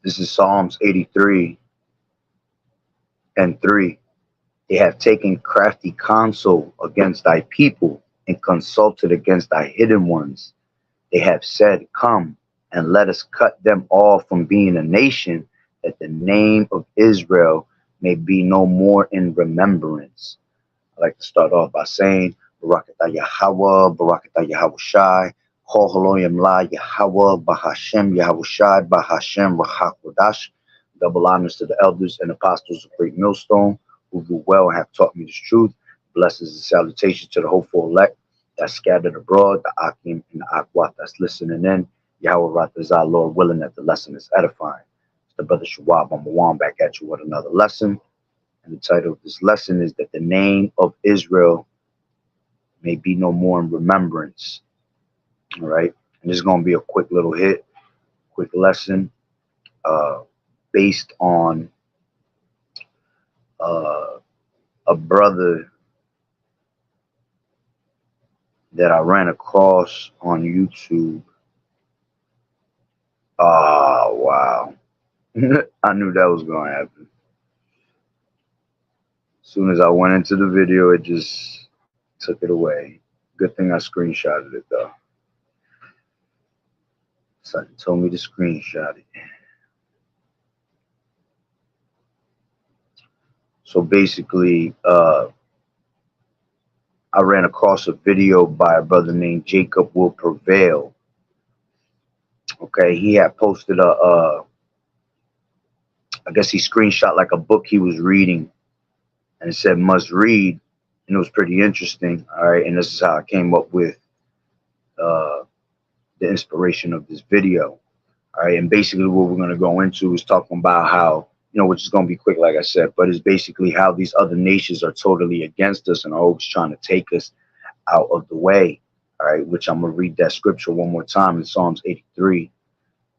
This is Psalms 83 and 3. They have taken crafty counsel against thy people and consulted against thy hidden ones. They have said, come and let us cut them off from being a nation, that the name of Israel may be no more in remembrance. I like to start off by saying, Barakatah Yahweh, Barakatah Yahushai, Kol Haloyim La Yahweh, Bahashem Yahushai, Bahashem Rahakodash. Double honors to the elders and apostles of Great Millstone, who do well and have taught me this truth. Blessings and salutations to the hopeful elect that's scattered abroad, the Akim and the Akwat that's listening in. Yahweh Ratazah, Lord willing that the lesson is edifying. It's the brother Shawab Amawan back at you with another lesson. And the title of this lesson is that the name of Israel may be no more in remembrance. All right. And this is going to be a quick little hit, quick lesson based on a brother that I ran across on YouTube. Oh, wow. I knew that was going to happen. As soon as I went into the video, it just took it away. Good thing I screenshotted it, though. Something told me to screenshot it. So basically, I ran across a video by a brother named Jacob Will Prevail. Okay, he had posted I guess he screenshot like a book he was reading, and it said must read, and it was pretty interesting. All right, and this is how I came up with the inspiration of this video. All right, and basically what we're going to go into is talking about how, which is going to be quick, like I said, but it's basically how these other nations are totally against us and are always trying to take us out of the way. All right, which I'm going to read that scripture one more time in Psalms 83.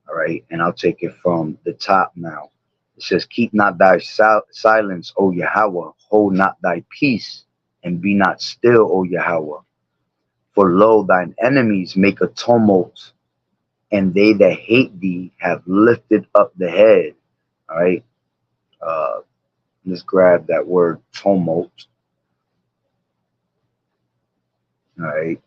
All right, and I'll take it from the top now. It says, keep not thy silence, O Yahweh, hold not thy peace, and be not still, O Yahweh. For lo, thine enemies make a tumult, and they that hate thee have lifted up the head. All right. Let's grab that word tumult. All right.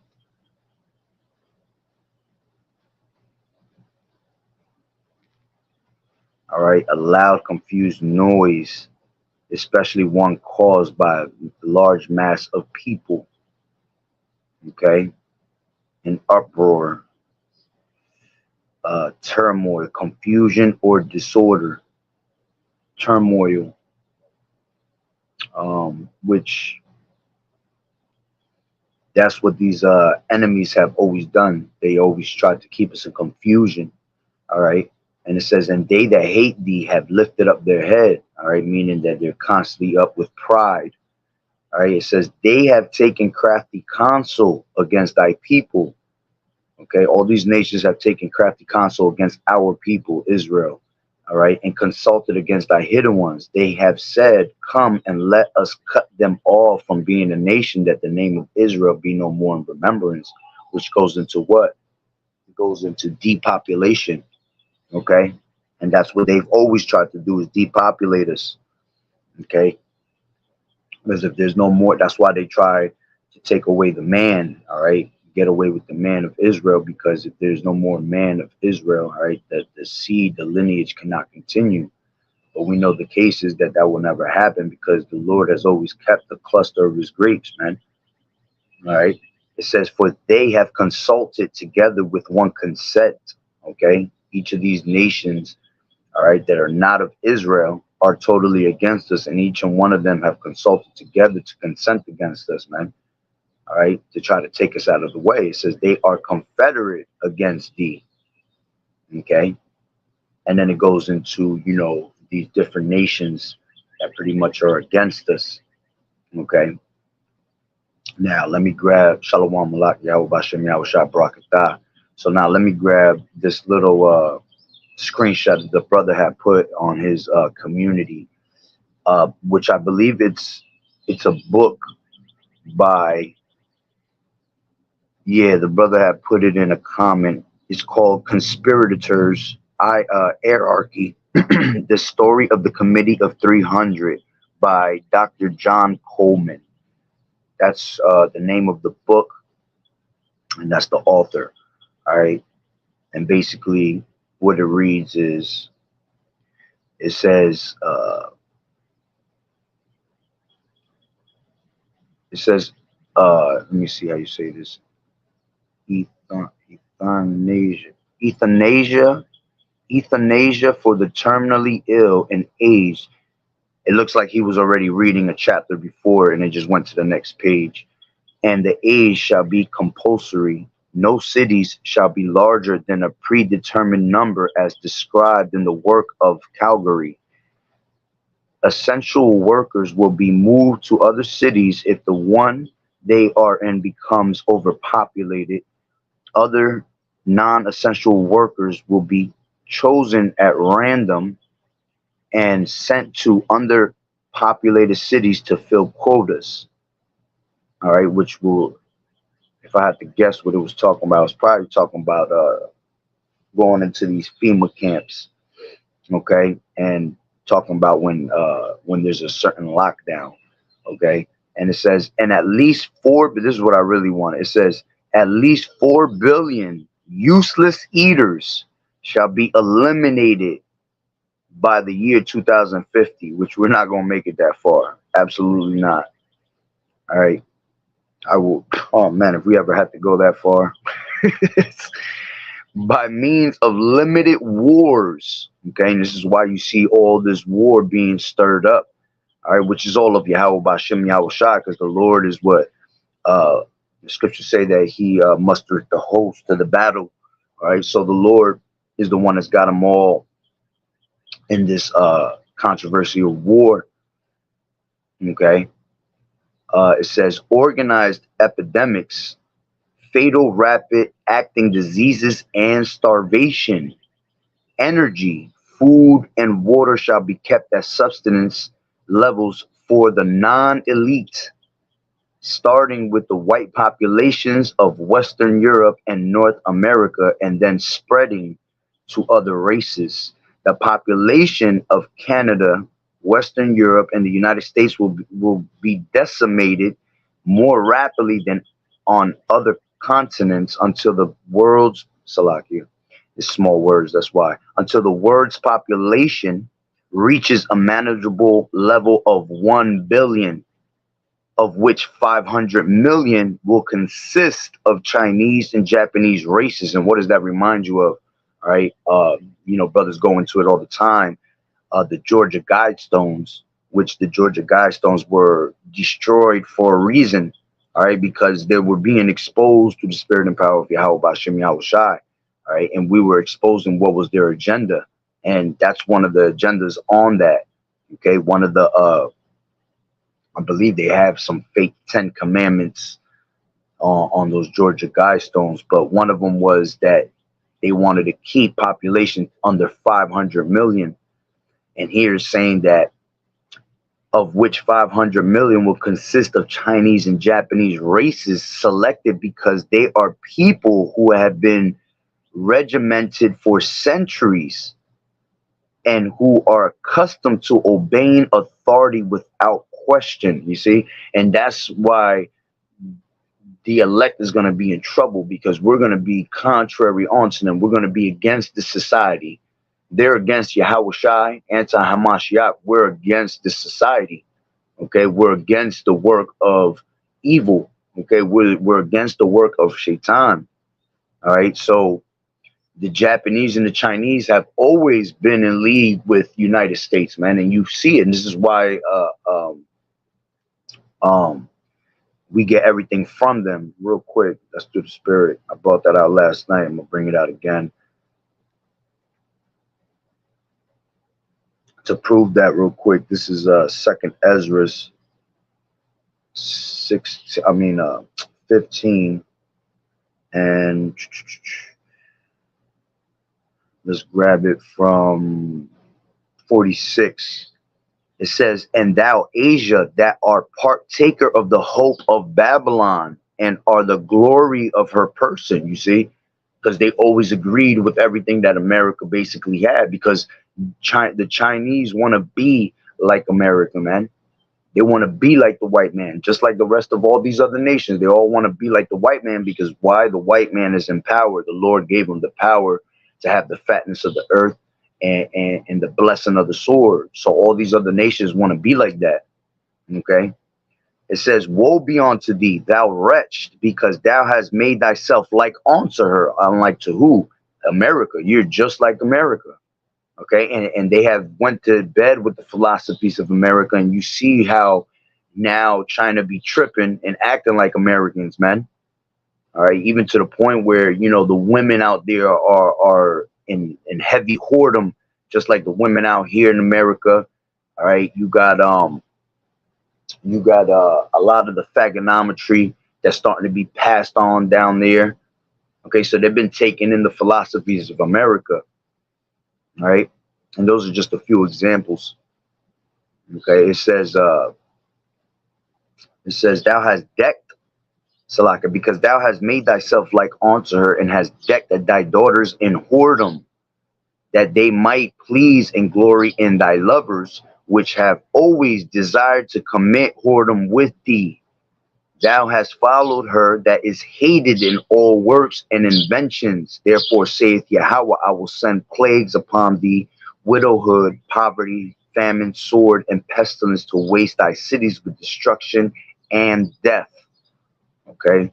All right. A loud, confused noise, especially one caused by a large mass of people. Okay. An uproar, turmoil, confusion, or disorder. Turmoil, which that's what these enemies have always done. They always try to keep us in confusion. All right. And it says, and they that hate thee have lifted up their head. All right. Meaning that they're constantly up with pride. All right. It says, they have taken crafty counsel against thy people. Okay. All these nations have taken crafty counsel against our people, Israel. All right. And consulted against thy hidden ones. They have said, come and let us cut them off from being a nation, that the name of Israel be no more in remembrance, which goes into what? It goes into depopulation. Okay. And that's what they've always tried to do, is depopulate us. Okay. Because if there's no more, that's why they try to take away the man. All right. Get away with the man of Israel, because if there's no more man of Israel, all right, that the seed, the lineage cannot continue. But we know the case is that will never happen, because the Lord has always kept the cluster of his grapes, man. All right. It says, for they have consulted together with one consent. Okay. Each of these nations, all right, that are not of Israel are totally against us, and each and one of them have consulted together to consent against us, man. All right, to try to take us out of the way. It says they are confederate against thee. Okay. And then it goes into, these different nations that pretty much are against us. Okay. Now let me grab Shalom Malak Yahweh Bashem Yahushua Barakatah. So now let me grab this little screenshot that the brother had put on his community, which I believe it's a book by, yeah, the brother had put it in a comment. It's called Conspirators Hierarchy. The Story of the Committee of 300 by Dr. John Coleman. That's the name of the book, and that's the author. All right. And basically, what it reads is it says, it says, let me see how you say this. Euthanasia. Euthanasia. Euthanasia for the terminally ill and aged. It looks like he was already reading a chapter before and it just went to the next page. And the age shall be compulsory. No cities shall be larger than a predetermined number as described in the work of Calgary. Essential workers will be moved to other cities if the one they are in becomes overpopulated. Other non-essential workers will be chosen at random and sent to underpopulated cities to fill quotas. All right, which will, if I had to guess what it was talking about, it's probably talking about going into these FEMA camps, okay, and talking about when there's a certain lockdown, okay, and it says, and at least four. But this is what I really want. It says at least 4 billion useless eaters shall be eliminated by the year 2050, which we're not going to make it that far. Absolutely not. All right. I will. Oh man, if we ever had to go that far, by means of limited wars. Okay, and this is why you see all this war being stirred up. All right, which is all of Yahweh Bashem Yahweh Shai, because the Lord is what the scriptures say that He mustered the host to the battle. All right, so the Lord is the one that's got them all in this controversy of war. Okay, it says organized epidemics, fatal rapid acting diseases, and starvation. Energy, food, and water shall be kept at subsistence levels for the non-elite, starting with the white populations of Western Europe and North America, and then spreading to other races. The population of Canada, Western Europe, and the United States will be decimated more rapidly than on other continents until the world's Salakia. It's small words, that's why. Until the world's population reaches a manageable level of 1 billion, of which 500 million will consist of Chinese and Japanese races. And what does that remind you of? All right. Brothers go into it all the time. The Georgia Guidestones, which the Georgia Guidestones were destroyed for a reason. All right. Because they were being exposed to the spirit and power of Yahweh Bashem Yahweh Shai. All right. And we were exposing what was their agenda. And that's one of the agendas on that. Okay. One of the, I believe they have some fake 10 commandments on those Georgia Guidestones, but one of them was that they wanted to keep population under 500 million. And here is saying that of which 500 million will consist of Chinese and Japanese races selected because they are people who have been regimented for centuries and who are accustomed to obeying authority without question, you see? And that's why the elect is going to be in trouble, because we're going to be contrary onto them. We're going to be against the society. They're against Yahweh Shai, anti-Hamashiach. We're against the society. Okay, we're against the work of evil. Okay, we're against the work of Shaitan. All right, so the Japanese and the Chinese have always been in league with United States, man, and you see it. And this is why we get everything from them. Real quick, that's through the spirit. I brought that out last night. I'm gonna bring it out again to prove that real quick. This is Second Ezra 15, and let's grab it from 46. It says, and thou, Asia, that are partaker of the hope of Babylon and are the glory of her person, you see, because they always agreed with everything that America basically had, because The Chinese want to be like America, man. They want to be like the white man, just like the rest of all these other nations. They all want to be like the white man because why? The white man is in power. The Lord gave him the power to have the fatness of the earth and the blessing of the sword. So all these other nations want to be like that. Okay. It says, woe be unto thee, thou wretch, because thou hast made thyself like unto her. Unlike to who? America. You're just like America. Okay, and they have went to bed with the philosophies of America, and you see how now China be tripping and acting like Americans, man. All right, even to the point where the women out there are in heavy whoredom, just like the women out here in America. All right, you got a lot of the fagonometry that's starting to be passed on down there. Okay, so they've been taking in the philosophies of America. All right, and those are just a few examples. Okay, it says thou hast decked Salaka, because thou hast made thyself like unto her, and hast decked thy daughters in whoredom, that they might please and glory in thy lovers, which have always desired to commit whoredom with thee. Thou hast followed her that is hated in all works and inventions. Therefore saith Yahweh, I will send plagues upon thee, widowhood, poverty, famine, sword, and pestilence, to waste thy cities with destruction and death. Okay,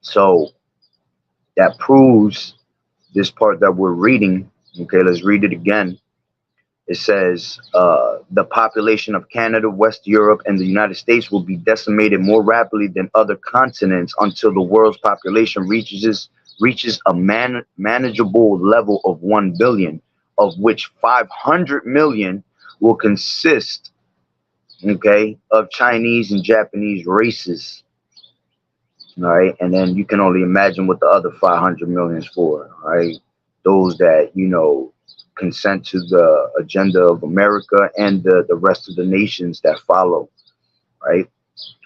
so that proves this part that we're reading. Okay, let's read it again. It says the population of Canada, West Europe, and the United States will be decimated more rapidly than other continents until the world's population reaches a manageable level of 1 billion, of which 500 million will consist, okay, of Chinese and Japanese races. All right, and then you can only imagine what the other 500 million is for. All right, those that consent to the agenda of America and the rest of the nations that follow, right,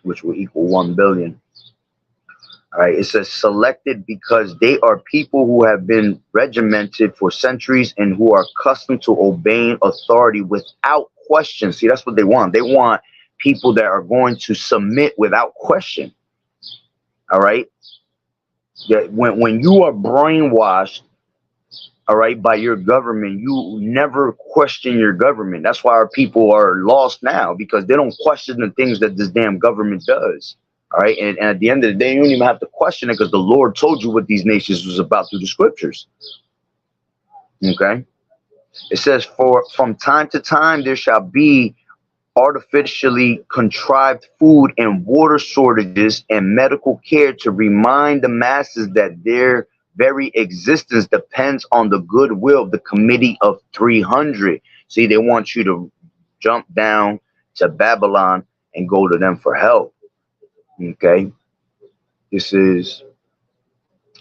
which will equal 1 billion. All right, it says selected because they are people who have been regimented for centuries and who are accustomed to obeying authority without question. See, that's what they want. They want people that are going to submit without question. All right. Yeah, when you are brainwashed, all right, by your government, you never question your government. That's why our people are lost now, because they don't question the things that this damn government does. All right. And at the end of the day, you don't even have to question it because the Lord told you what these nations was about through the scriptures. Okay. It says, for from time to time there shall be artificially contrived food and water shortages and medical care to remind the masses that their very existence depends on the goodwill of the Committee of 300. See, they want you to jump down to Babylon and go to them for help. Okay, this is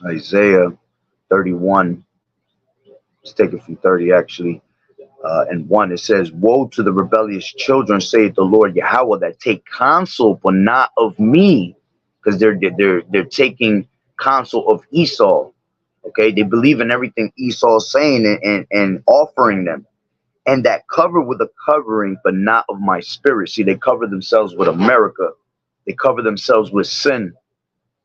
Isaiah 31. Let's take it from 30 actually. And 1, it says, woe to the rebellious children, saith the Lord Yahweh, that take counsel but not of me, because they're taking counsel of Esau. Okay, they believe in everything Esau is saying and offering them, and that cover with a covering but not of my spirit. See, they cover themselves with America. They cover themselves with sin.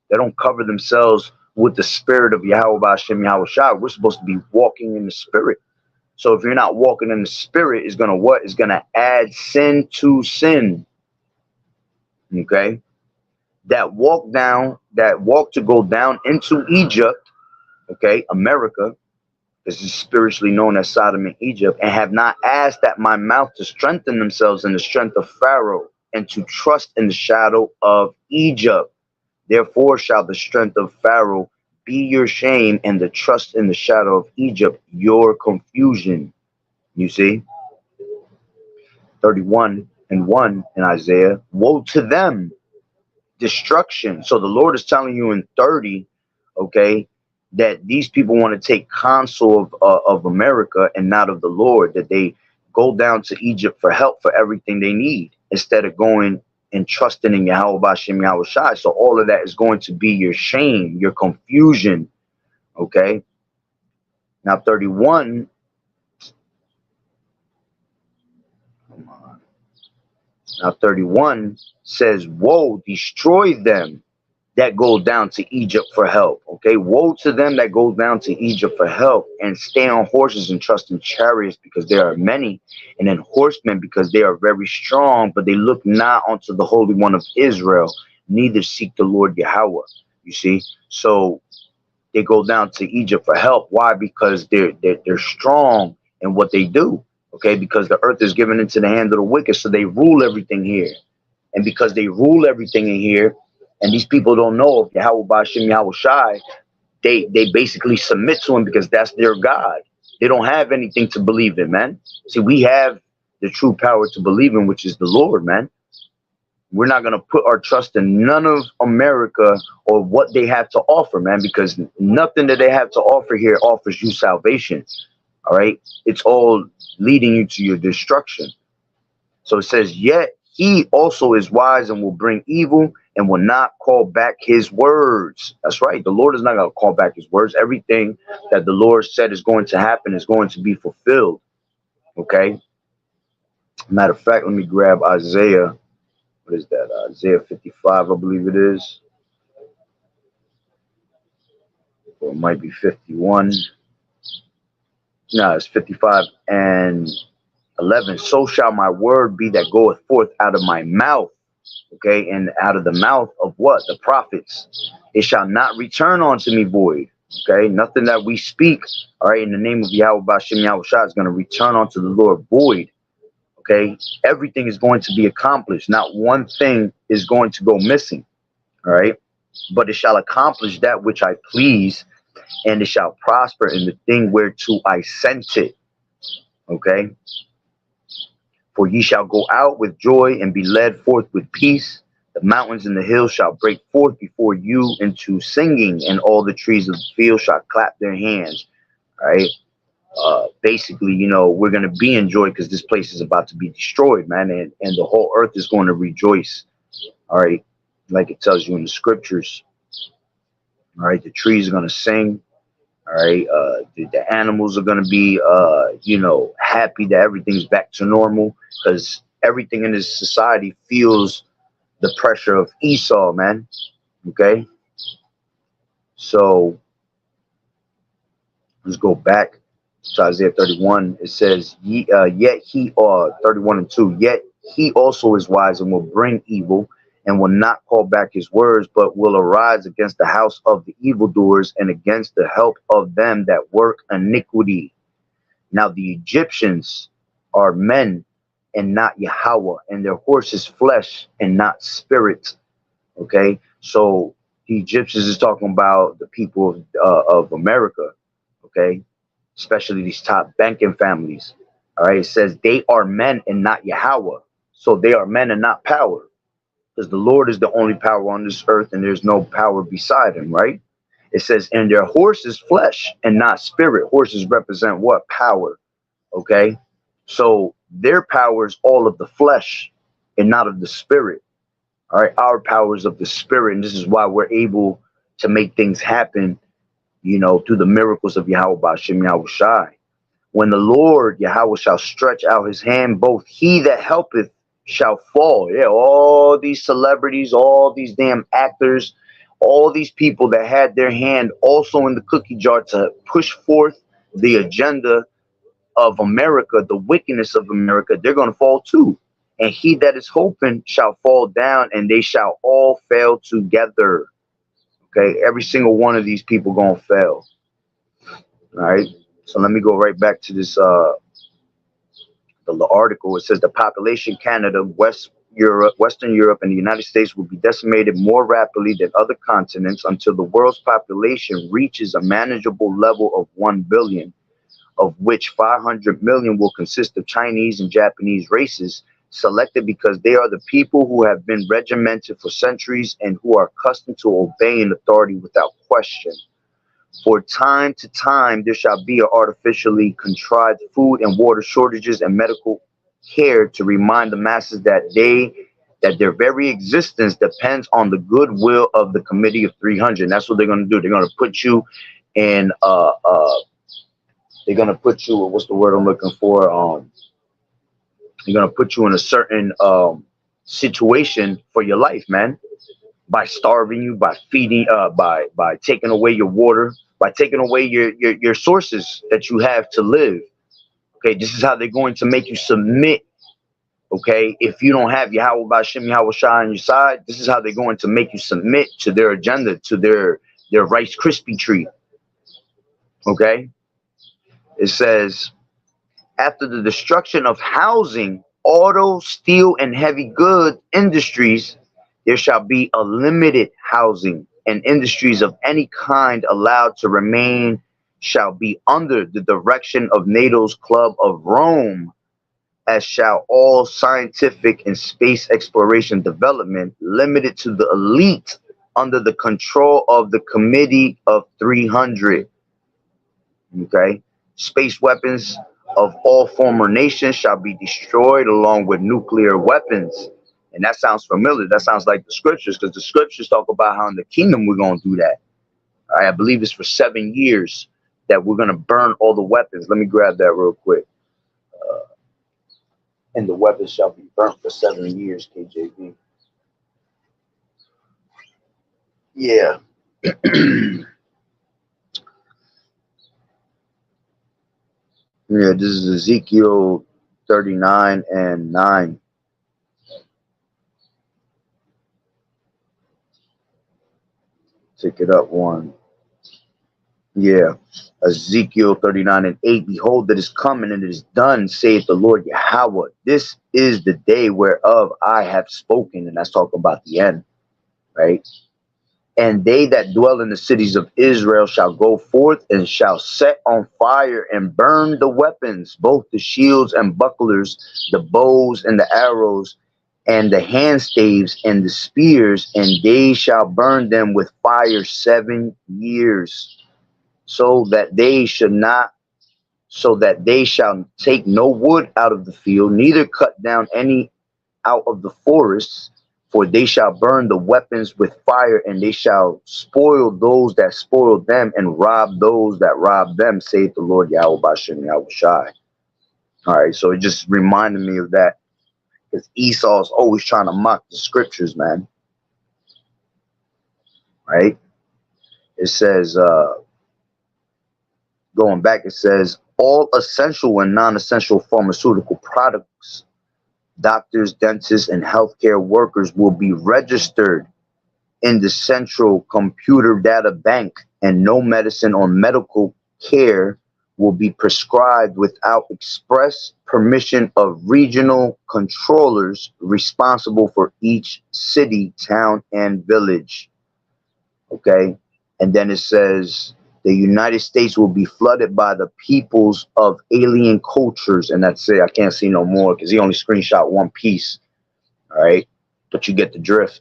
They don't cover themselves with the spirit of Yahweh Hashem Yahweh Shai. We're supposed to be walking in the spirit. So if you're not walking in the spirit, it's gonna what? It's gonna add sin to sin. Okay. That walk to go down into Egypt, okay, America, this is spiritually known as Sodom and Egypt, and have not asked at my mouth to strengthen themselves in the strength of Pharaoh and to trust in the shadow of Egypt. Therefore shall the strength of Pharaoh be your shame, and the trust in the shadow of Egypt your confusion. You see, 31 and 1 in Isaiah, woe to them, destruction. So the Lord is telling you in 30, okay, that these people want to take counsel of America and not of the Lord, that they go down to Egypt for help for everything they need instead of going and trusting in Yahweh Bashem Yahweh Shai. So all of that is going to be your shame, your confusion. Okay. Now 31 Now 31 says, woe, destroy them that go down to Egypt for help. Okay, woe to them that go down to Egypt for help and stay on horses and trust in chariots because there are many, and in horsemen because they are very strong, but they look not unto the Holy One of Israel, neither seek the Lord Yahweh. You see, so they go down to Egypt for help. Why? Because they're strong in what they do. Okay, because the earth is given into the hand of the wicked, so they rule everything here. And because they rule everything in here, and these people don't know of Yahweh Bashim Yahweh Shai, they basically submit to him because that's their God. They don't have anything to believe in, man. See, we have the true power to believe in, which is the Lord, man. We're not gonna put our trust in none of America or what they have to offer, man, because nothing that they have to offer here offers you salvation. All right, it's all leading you to your destruction. So it says, yet he also is wise and will bring evil and will not call back his words. That's right. The Lord is not going to call back his words. Everything that the Lord said is going to happen is going to be fulfilled. Okay. Matter of fact, let me grab Isaiah. What is that? Isaiah 55, I believe it is. Or it might be 51. No, it's 55 and 11. So shall my word be that goeth forth out of my mouth. Okay, and out of the mouth of what? The prophets. It shall not return unto me void. Okay, nothing that we speak, all right, in the name of Yahweh Bashim Yahweh Shah is going to return unto the Lord void. Okay, everything is going to be accomplished. Not one thing is going to go missing. All right, but it shall accomplish that which I please, and it shall prosper in the thing whereto I sent it. Okay, for ye shall go out with joy and be led forth with peace. The mountains and the hills shall break forth before you into singing, and all the trees of the field shall clap their hands. All right. Basically, you know, we're going to be in joy because this place is about to be destroyed, man. And the whole earth is going to rejoice. All right. Like it tells you in the scriptures. All right. The trees are going to sing. All right. The animals are going to be, you know, happy that everything's back to normal because everything in this society feels the pressure of Esau, man. Okay. So let's go back to Isaiah 31. It says, yet he, 31 and 2, yet he also is wise and will bring evil and will not call back his words, but will arise against the house of the evildoers and against the help of them that work iniquity. Now the Egyptians are men and not Yahweh, and their horse is flesh and not spirit. Okay, so the Egyptians is talking about the people of America. Okay, especially these top banking families. All right, it says they are men and not Yahweh, so they are men and not power, because the Lord is the only power on this earth, and there's no power beside him. Right? It says, and their horse is flesh and not spirit. Horses represent what? Power. Okay, so their power is all of the flesh and not of the spirit. All right, our powers of the spirit, and this is why we're able to make things happen, you know, through the miracles of Yahweh Bashim Yahweh Shai. When the Lord Yahweh shall stretch out his hand, both he that helpeth shall fall. Yeah, all these celebrities, all these damn actors, all these people that had their hand also in the cookie jar to push forth the agenda of America, the wickedness of America, they're going to fall too. And he that is hoping shall fall down, and they shall all fail together. Okay, every single one of these people gonna fail. All right. So let me go right back to this the article. It says the population Canada, Western Europe, and the United States will be decimated more rapidly than other continents until the world's population reaches a manageable level of 1 billion, of which 500 million will consist of Chinese and Japanese races, selected because they are the people who have been regimented for centuries and who are accustomed to obeying authority without question. For time to time, there shall be artificially contrived food and water shortages and medical care to remind the masses that their very existence depends on the goodwill of the Committee of 300. And that's what they're going to do. They're going to put you in they're going to put you, what's the word I'm looking for? They're going to put you in a certain situation for your life, man. By starving you, by feeding, by taking away your water, by taking away your sources that you have to live. Okay, this is how they're going to make you submit. Okay, if you don't have Yahweh Bashem, Yahweh Shai on your side, this is how they're going to make you submit to their agenda, to their Rice Krispie treat. Okay, it says, after the destruction of housing, auto, steel, and heavy good industries, there shall be a limited housing, and industries of any kind allowed to remain shall be under the direction of NATO's Club of Rome, as shall all scientific and space exploration development limited to the elite under the control of the Committee of 300. Okay, space weapons of all former nations shall be destroyed along with nuclear weapons. And that sounds familiar. That sounds like the scriptures, because the scriptures talk about how in the kingdom we're going to do that. All right, I believe it's for 7 years that we're going to burn all the weapons. Let me grab that real quick. And the weapons shall be burnt for 7 years, KJV. Yeah. Yeah, this is Ezekiel 39 and 9. Take it up one. Yeah. Ezekiel 39 and 8. Behold, it is coming and it is done, saith the Lord Yahweh. This is the day whereof I have spoken. And that's talking about the end, right? And they that dwell in the cities of Israel shall go forth and shall set on fire and burn the weapons, both the shields and bucklers, the bows and the arrows, and the handstaves and the spears, and they shall burn them with fire 7 years, so that they shall take no wood out of the field, neither cut down any out of the forests. For they shall burn the weapons with fire, and they shall spoil those that spoil them, and rob those that rob them, saith the Lord Yahweh Bashem Yahweh Shai. All right, so it just reminded me of that, because Esau is always trying to mock the scriptures, man. Right? It says, going back, it says, all essential and non-essential pharmaceutical products, doctors, dentists, and healthcare workers will be registered in the central computer data bank, and no medicine or medical care will be prescribed without express permission of regional controllers responsible for each city, town, and village. Okay, and then it says, the United States will be flooded by the peoples of alien cultures. And that's it. I can't see no more because he only screenshot one piece. All right. But you get the drift.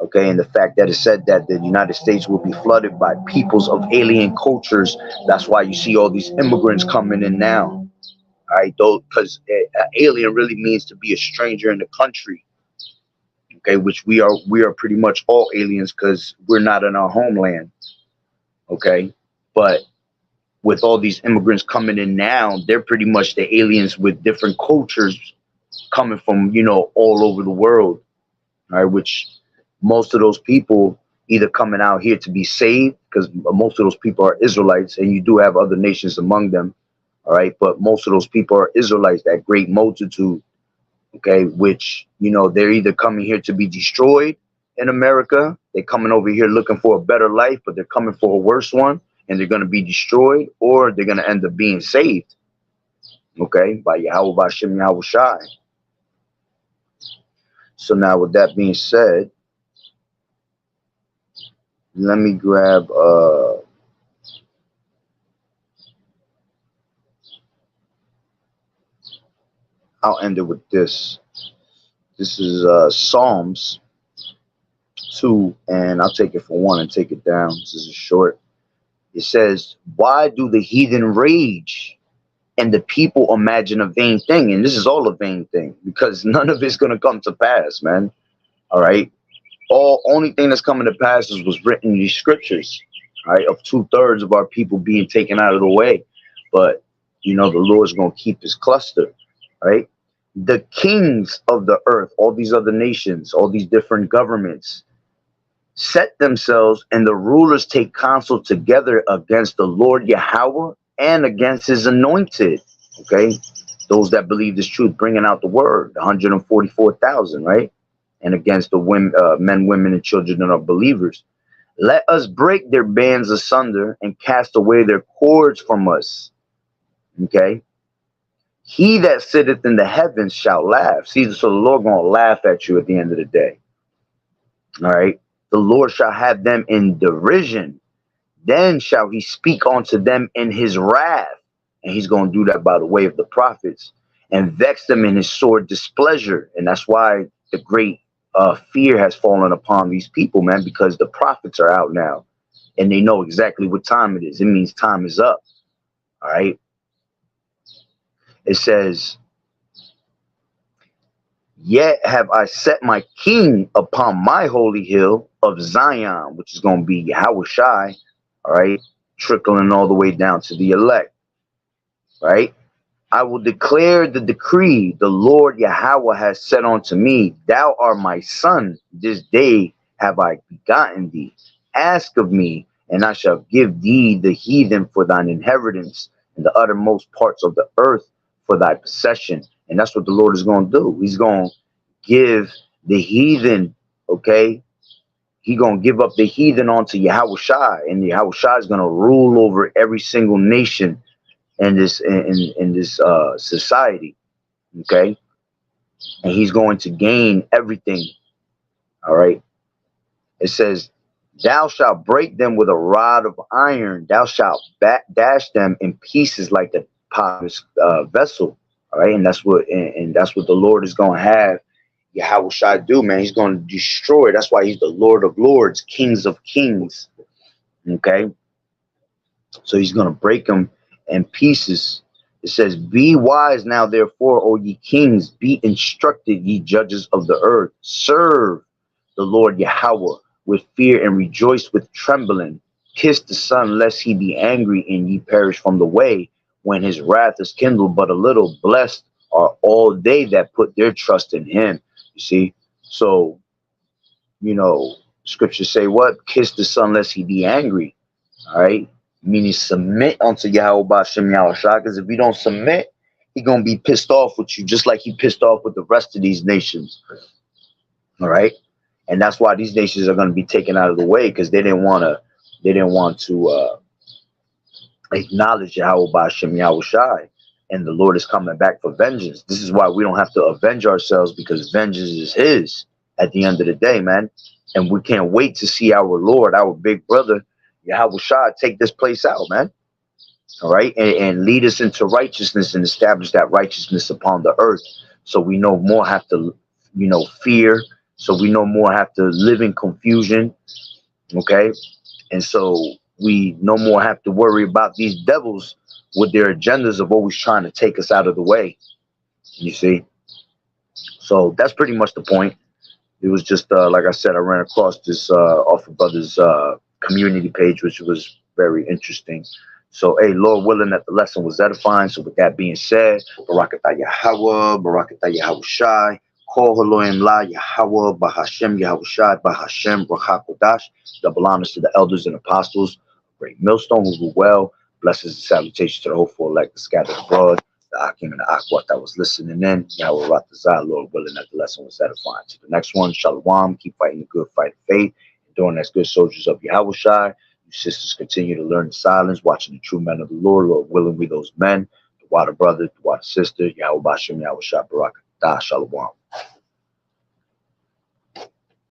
Okay. And the fact that it said that the United States will be flooded by peoples of alien cultures. That's why you see all these immigrants coming in now. All right. Though, because alien really means to be a stranger in the country. Okay. Which we are pretty much all aliens because we're not in our homeland. Okay. But with all these immigrants coming in now, they're pretty much the aliens with different cultures coming from, all over the world. All right, which most of those people either coming out here to be saved, because most of those people are Israelites, and you do have other nations among them. All right, but most of those people are Israelites, that great multitude. Okay, which, they're either coming here to be destroyed in America, they're coming over here looking for a better life, but they're coming for a worse one. And they're going to be destroyed, or they're going to end up being saved, okay, by Yahweh Bashem Yahweh Shai. So now, with that being said, let me grab I'll end it with this. This is Psalms 2, and I'll take it for 1 and take it down. This is a short. It says, why do the heathen rage and the people imagine a vain thing? And this is all a vain thing, because none of it's going to come to pass, man. All right. Only thing that's coming to pass is what's written in these scriptures, right? Of 2/3 of our people being taken out of the way. But, the Lord's going to keep his cluster, right? the kings of the earth, all these other nations, all these different governments, set themselves, and the rulers take counsel together against the Lord Yahweh and against his anointed. Okay, those that believe this truth, bringing out the word, 144,000, right? And against the women, men, women, and children that are believers. Let us break their bands asunder and cast away their cords from us. Okay, he that sitteth in the heavens shall laugh. See, so the Lord gonna laugh at you at the end of the day. All right. The Lord shall have them in derision. Then shall he speak unto them in his wrath. And he's going to do that by the way of the prophets and vex them in his sore displeasure. And that's why the great fear has fallen upon these people, man, because the prophets are out now and they know exactly what time it is. It means time is up. All right. It says, yet have I set my king upon my holy hill of Zion, which is going to be Yahweh Shai, all right, trickling all the way down to the elect, right? I will declare the decree the Lord Yahweh has said unto me, thou art my son, this day have I begotten thee. Ask of me, and I shall give thee the heathen for thine inheritance, and the uttermost parts of the earth for thy possession. And that's what the Lord is going to do. He's going to give the heathen, okay? He's going to give up the heathen onto Yahweh Shai, and Yahweh Shai is going to rule over every single nation in this society, okay? And he's going to gain everything, all right? It says, thou shalt break them with a rod of iron. Thou shalt dash them in pieces like the potter's vessel. All right, and that's what the Lord is going to have Yahweh Shai do, man. He's going to destroy. That's why he's the Lord of Lords, Kings of Kings. Okay, so he's going to break them in pieces. It says, be wise now, therefore, O ye kings, be instructed, ye judges of the earth. Serve the Lord Yahweh with fear and rejoice with trembling. Kiss the Son, lest he be angry and ye perish from the way, when his wrath is kindled but a little. Blessed are all they that put their trust in him. You see? So, scriptures say what? Kiss the Son, lest he be angry. All right? Meaning submit unto Yahweh Bashem Yahushua, because if you don't submit, he's going to be pissed off with you, just like he pissed off with the rest of these nations. All right? And that's why these nations are going to be taken out of the way, because they didn't want to acknowledge Yahweh Bashem Yahushua, and the Lord is coming back for vengeance. This is why we don't have to avenge ourselves, because vengeance is his at the end of the day, man. And we can't wait to see our Lord, our big brother, Yahweh Shai, take this place out, man. All right, and lead us into righteousness and establish that righteousness upon the earth. So we no more have to, fear. So we no more have to live in confusion. Okay, and so we no more have to worry about these devils with their agendas of always trying to take us out of the way. You see, so that's pretty much the point. It was just like I said, I ran across this off of brother's community page, which was very interesting. So, hey, Lord willing that the lesson was edifying. So with that being said, Barakatah Yahweh, Barakatah Yahweh Shai, Kol Haloim La Yahweh, Bahashem Yahweh Shai, Bahashem Rachakodash. Double honors to the elders and apostles, great millstone who rule well. Blessings and salutations to the hopeful elect, the scattered abroad, the Akim and the Akwat that was listening in. Yahweh Ratazah, Lord willing that the lesson was edifying. To the next one, Shalom, keep fighting the good fight of faith, enduring as good soldiers of Yahweh Shai. You sisters continue to learn in silence, watching the true men of the Lord. Lord willing, we those men, the water brother, the water sister, Yahweh Bashem, Yahweh Shai, Barakatah, Shalom.